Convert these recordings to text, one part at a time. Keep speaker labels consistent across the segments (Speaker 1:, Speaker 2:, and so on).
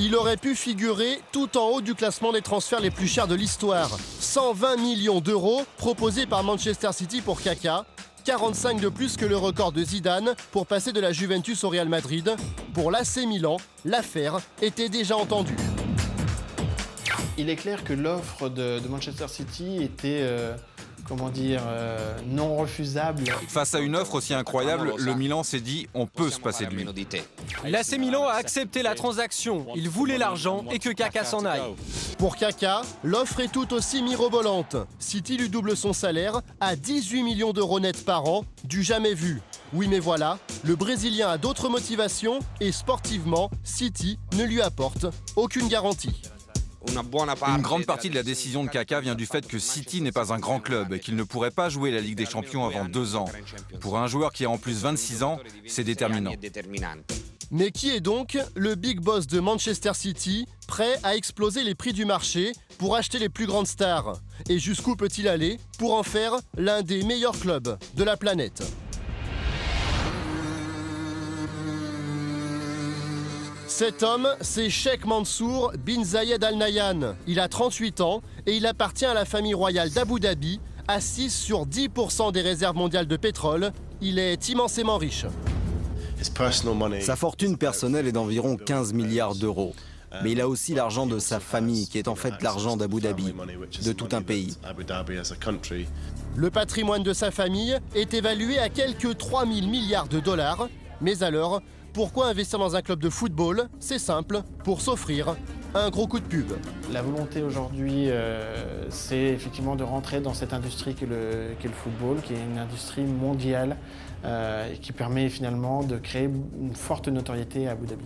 Speaker 1: Il aurait pu figurer tout en haut du classement des transferts les plus chers de l'histoire. 120 millions d'euros proposés par Manchester City pour Kaka. 45 de plus que le record de Zidane pour passer de la Juventus au Real Madrid. Pour l'AC Milan, l'affaire était déjà entendue.
Speaker 2: Il est clair que l'offre de Manchester City était, non refusable.
Speaker 3: Face à une offre aussi incroyable, le Milan s'est dit on peut se passer de lui.
Speaker 4: L'AC Milan a accepté la transaction. Il voulait l'argent et que Kaka s'en aille.
Speaker 1: Pour Kaka, l'offre est tout aussi mirobolante. City lui double son salaire à 18 millions d'euros net par an, du jamais vu. Oui mais voilà, le Brésilien a d'autres motivations et sportivement, City ne lui apporte aucune garantie.
Speaker 3: Une grande partie de la décision de Kaka vient du fait que City n'est pas un grand club et qu'il ne pourrait pas jouer la Ligue des Champions avant 2 ans. Pour un joueur qui a en plus 26 ans, c'est déterminant.
Speaker 1: Mais qui est donc le big boss de Manchester City, prêt à exploser les prix du marché pour acheter les plus grandes stars? Et jusqu'où peut-il aller pour en faire l'un des meilleurs clubs de la planète? Cet homme, c'est Sheikh Mansour bin Zayed Al Nahyan. Il a 38 ans et il appartient à la famille royale d'Abu Dhabi, assise sur 10% des réserves mondiales de pétrole. Il est immensément riche.
Speaker 5: Sa fortune personnelle est d'environ 15 milliards d'euros. Mais il a aussi l'argent de sa famille, qui est en fait l'argent d'Abu Dhabi, de tout un pays.
Speaker 1: Le patrimoine de sa famille est évalué à quelques 3 000 milliards de dollars. Mais alors, pourquoi investir dans un club de football? C'est simple, pour s'offrir un gros coup de pub.
Speaker 2: La volonté aujourd'hui, c'est effectivement de rentrer dans cette industrie qu'est le football, qui est une industrie mondiale qui permet finalement de créer une forte notoriété à Abu Dhabi.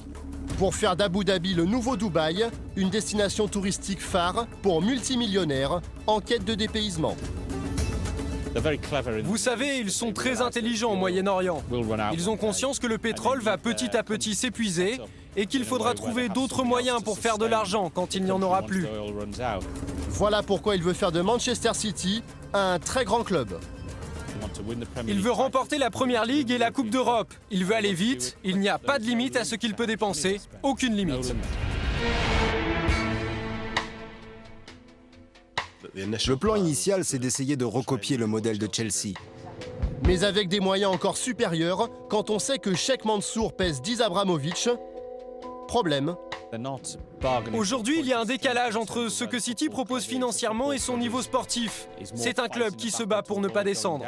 Speaker 1: Pour faire d'Abu Dhabi le nouveau Dubaï, une destination touristique phare pour multimillionnaires en quête de dépaysement.
Speaker 4: Vous savez, ils sont très intelligents au Moyen-Orient. Ils ont conscience que le pétrole va petit à petit s'épuiser et qu'il faudra trouver d'autres moyens pour faire de l'argent quand il n'y en aura plus.
Speaker 1: Voilà pourquoi il veut faire de Manchester City un très grand club.
Speaker 4: Il veut remporter la Première Ligue et la Coupe d'Europe. Il veut aller vite, il n'y a pas de limite à ce qu'il peut dépenser, aucune limite.
Speaker 5: Le plan initial, c'est d'essayer de recopier le modèle de Chelsea.
Speaker 1: Mais avec des moyens encore supérieurs, quand on sait que Sheikh Mansour pèse 10 Abramovich, problème.
Speaker 4: Aujourd'hui, il y a un décalage entre ce que City propose financièrement et son niveau sportif. C'est un club qui se bat pour ne pas descendre.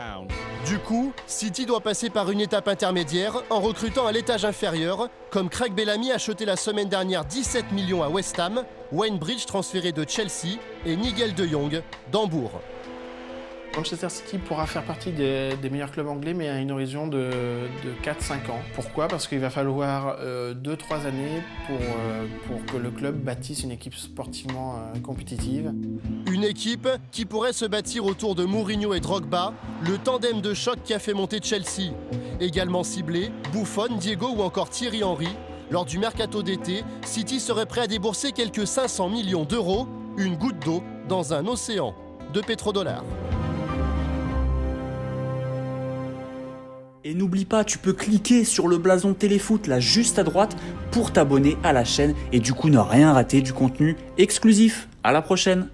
Speaker 1: Du coup, City doit passer par une étape intermédiaire en recrutant à l'étage inférieur, comme Craig Bellamy acheté la semaine dernière 17 millions à West Ham, Wayne Bridge transféré de Chelsea et Nigel de Jong d'Hambourg.
Speaker 2: Manchester City pourra faire partie des meilleurs clubs anglais, mais à une horizon de 4-5 ans. Pourquoi? Parce qu'il va falloir 2-3 années pour que le club bâtisse une équipe sportivement compétitive.
Speaker 1: Une équipe qui pourrait se bâtir autour de Mourinho et Drogba, le tandem de choc qui a fait monter Chelsea. Également ciblé, Buffon, Diego ou encore Thierry Henry. Lors du mercato d'été, City serait prêt à débourser quelques 500 millions d'euros, une goutte d'eau dans un océan de pétrodollars.
Speaker 6: Et n'oublie pas, tu peux cliquer sur le blason Téléfoot là juste à droite pour t'abonner à la chaîne et du coup ne rien rater du contenu exclusif. À la prochaine!